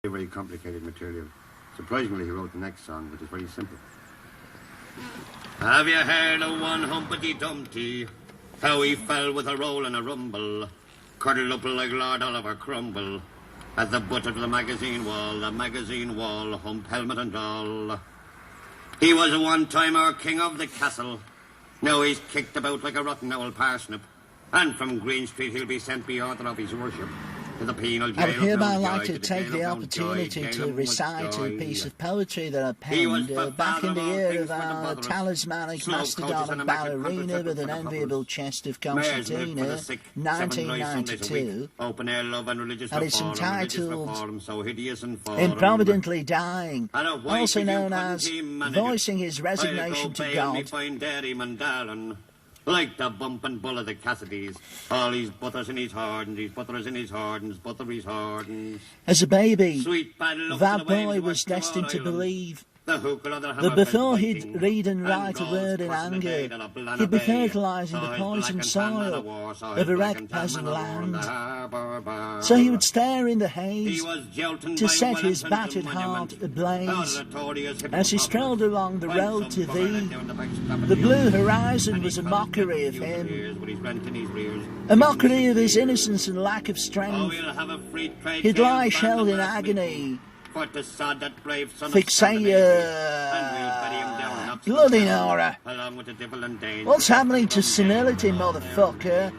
Very complicated material. Surprisingly, he wrote the next song, which is very simple. Have you heard of one Humperty Dumperty? How he fell with a roll and a rumble, cuddled up like Lord Oliver Crumble, at the butt of the magazine wall, hump, helmet and all. He was a one-timer king of the castle. Now he's kicked about like a rotten old parsnip, and from Green Street he'll be sent be author of his worship to the penal jail. I would hereby like to take the opportunity to recite a piece of poetry that I penned back in the year of our talismanic mastodonic ballerina with an enviable chest of concertina, 1992, and it's entitled Improvidently Dying, also known as Voicing His Resignation to God. Like the bumpin' bull of the Cassidys, all his butters in his hardens, his butters in his hardens, butter his hardens. As a baby, that boy was destined to believe that before he'd read and write a word in anger, he'd be fertilising the poisoned soil of a wrecked peasant land. So he would stare in the haze to set his battered heart ablaze. As he strolled along the road to thee, the blue horizon was a mockery of him, a mockery of his innocence and lack of strength. He'd lie shelled in agony, fixator, bloody horror. What's happening to senility, motherfucker?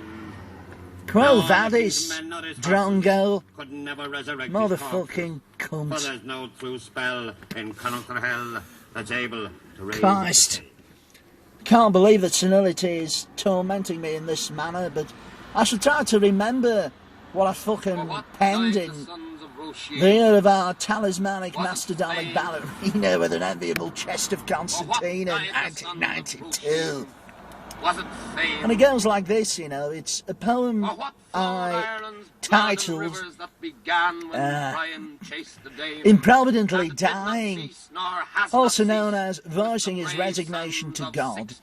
Quo vadis, drongo, motherfucking cunt. There's no true spell in Connaught Hell that's able to raise. Christ. Can't believe that senility is tormenting me in this manner, but I shall try to remember what I fucking penned in the year of our talismanic mastodonic ballerina with an enviable chest of concertina, 1992. And it goes like this, you know. It's a poem I titled Improvidently Dying, also known as Voicing His Resignation to God.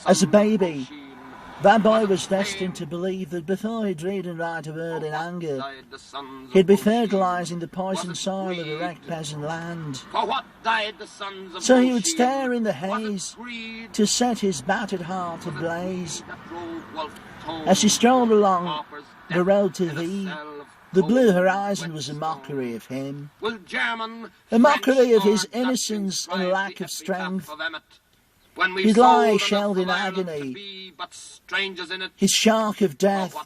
As a baby, that boy was destined to believe that before he'd read and write a word in anger, he'd be fertilising the poisoned soil of a wrecked peasant land. So he would stare in the haze to set his battered heart ablaze. As he strolled along the road to thee, the blue horizon was a mockery of him, a mockery of his innocence and lack of strength. He'd lie shelled in agony, his shark of death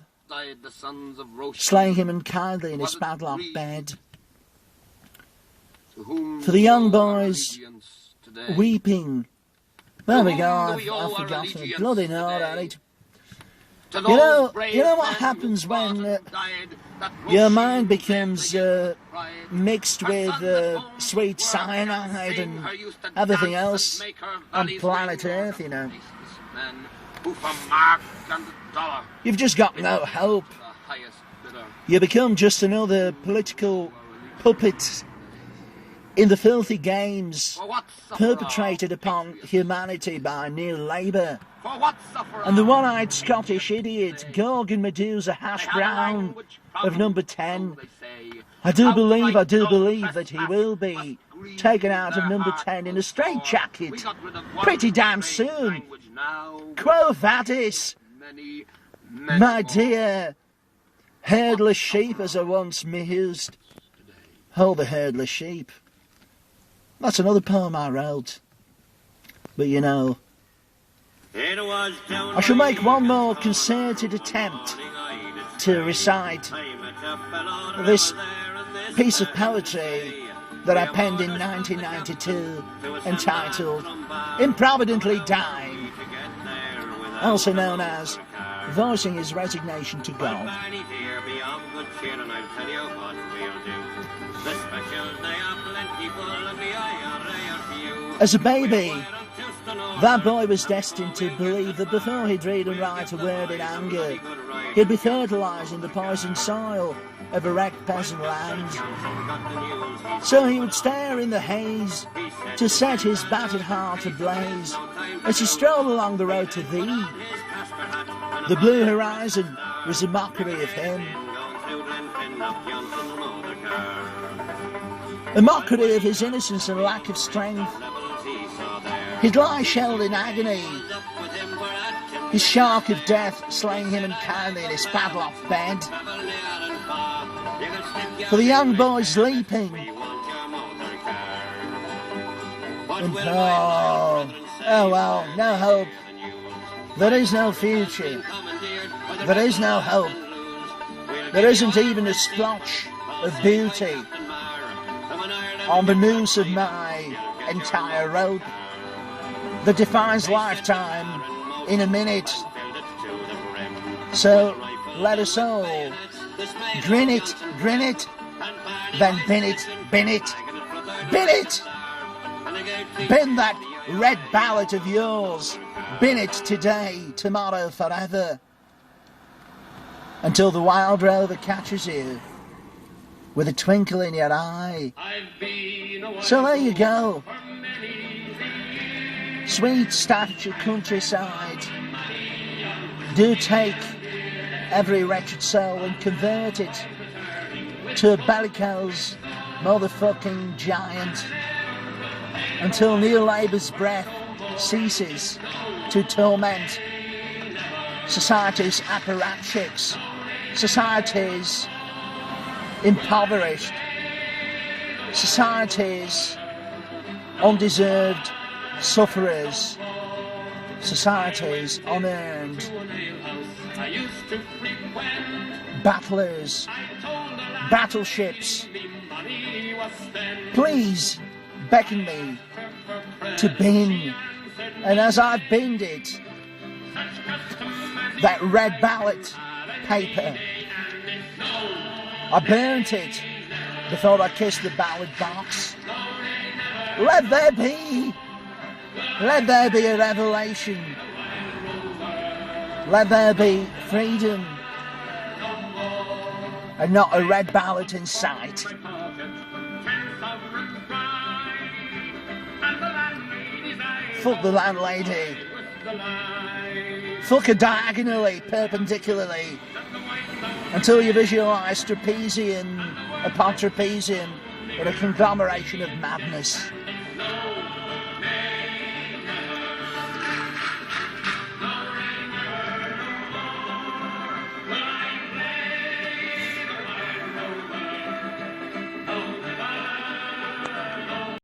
slaying him unkindly in his padlocked bed. For the young boys weeping, there we go, I've forgotten it, bloody hell, I need to... You know what happens when your mind becomes mixed with sweet cyanide and everything else on planet Earth, you know. You've just got no hope. You become just another political puppet in the filthy games perpetrated upon humanity by New Labour. And the one-eyed Scottish idiot, Gorgon Medusa Hash-Brown of number 10. I do believe that he will be taken out of number 10 in a straitjacket pretty damn soon. Quo vadis, my dear herdless sheep, as I once mused. Oh, the herdless sheep. That's another poem I wrote. But you know, I shall make one more concerted attempt to recite this piece of poetry that I penned in 1992, entitled Improvidently Dying, also known as Voicing His Resignation to God. As a baby, that boy was destined to believe that before he'd read and write a word in anger, he'd be fertilising the poisoned soil of a wrecked peasant land. So he would stare in the haze to set his battered heart ablaze. As he strolled along the road to thee, the blue horizon was a mockery of him, A mockery of his innocence and lack of strength. He'd lie shelled in agony, his shark of death slaying him unkindly in his padlocked bed. For the young boy's leaping. Oh well, no hope. There is no future. There is no hope. There isn't even a splotch of beauty on the noose of my entire rope that defines lifetime in a minute. So let us all grin it, then bin it, bin it, bin it! Bin that red ballot of yours. Bin it today, tomorrow, forever. Until the wild rover catches you with a twinkle in your eye. So there you go. Sweet Staffordshire countryside. Do take every wretched soul and convert it to a bellicose motherfucking giant until Neil Labour's breath ceases to torment society's apparatchiks, society's impoverished, society's undeserved sufferers, society's unearned battlers, battleships. Please beckon me to bin, and as I binned it, that red ballot paper, I burnt it before I kissed the ballot box. Let there be a revelation. Let there be freedom, and not a red ballot in sight. Fuck the landlady. Fuck her diagonally, perpendicularly, until you visualise trapezium upon trapezium in a conglomeration of madness.